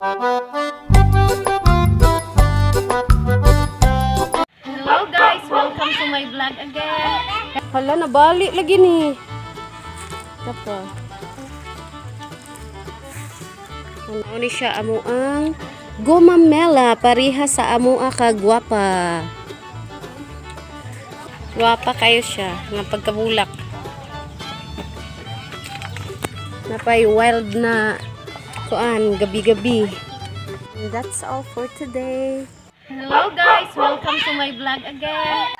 Hello guys, welcome to my vlog again. Hala, nabali lagi ni. Apa? Ano ni siya amo ang gumamela pariha sa amo ka gwapa. Gwapa kayo siya nga pagkabulak. Napay wild na kuan gabi-gabi. And that's all for today. Hello guys, welcome to my vlog again.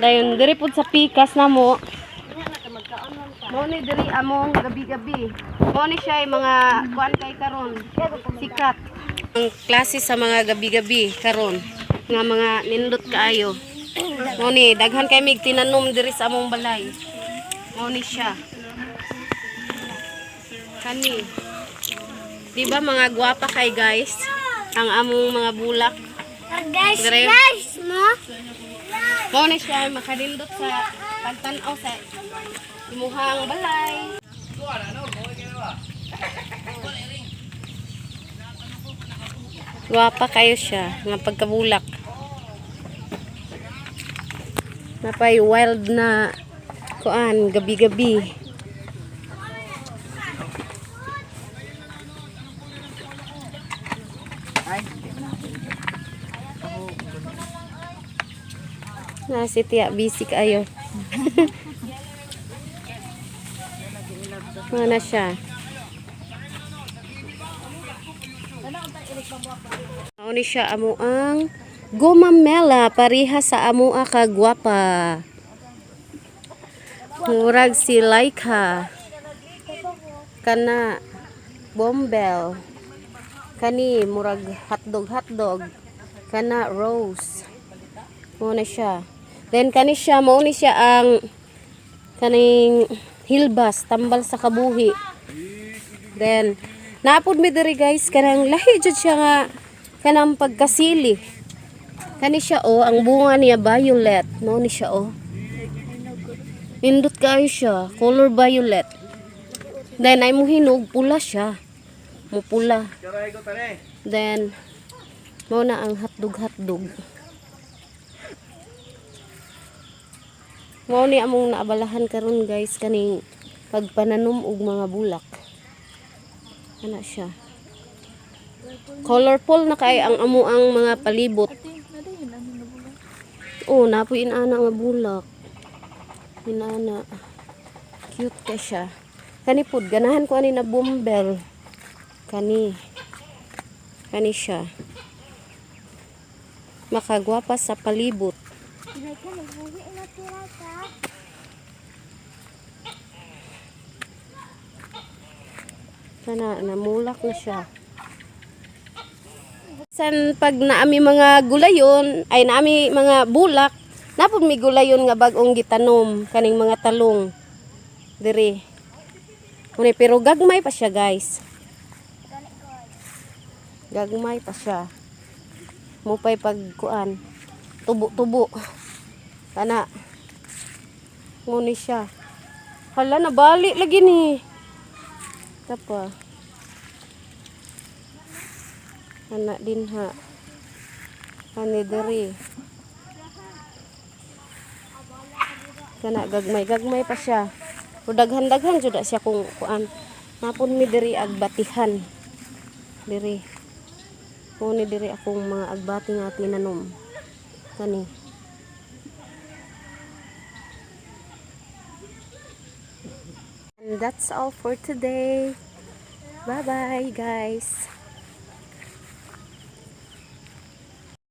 Dayon diri pud sa pikas namo. Mo ni diri among gabi-gabi. Mo ni siya ay mga kuan kay karon. Sikat. Ang klase sa mga gabi-gabi karon nga mga nindot kaayo. Mo ni daghan kay mig tinanom diri sa among balay. Mo ni siya. Kani. Di ba mga gwapa kay guys? Ang among mga bulak. Guys, Dire. no? Mo ni siya ay makanindot sa pagtan-aw sa imuhang balay. Gwapa kayo siya nga pagkabulak. Napay wild na kuan gabi-gabi. Na si Tia busy kayo. Mana siya? Ano ni siya amo ang gumamela pariha sa amo ka gwapa. Murag si Laika. Kana Bombel. Kani murag hotdog. Kana Rose. Muna siya. Then kani siya mo ni siya ang kaning hilbas tambal sa kabuhi. Then napud mi diri guys kanang lahi jud siya nga kanang pagkasili. Kani siya ang bunga niya violet. Mo ni siya Nindot kayo siya, color violet. Then ay mo hinog pula siya. Mo pula. Then mo na ang hotdog. Mao ni among naabalahan karon guys kaning pagpananom og mga bulak. Ana siya. Colorful na kay ang amo ang mga palibot. Napoy inana nga bulak. Inana. Cute ka siya. Kani pud ganahan ko ani na bombel. Kani siya. Makagwapa sa palibot. Sana namulak na siya. San pag naami mga gulayon, ay naami mga bulak, napod mi gulayon nga bag-ong gitanom kaning mga talong. Diri. Kunay pero gagmay pa siya, guys. Gagmay pa siya. Mupay pagkuan. Tubo-tubo. Kana. Nguni siya. Hala, nabali lagi ni. Apa? Anak din ha. Kani diri. Kana gagmay pa siya. O daghan jud siya kung kuan. Napon mi diri agbatihan. Diri. Kuni diri akong mga agbati nga tinanom. Kani. And that's all for today. Bye-bye, guys.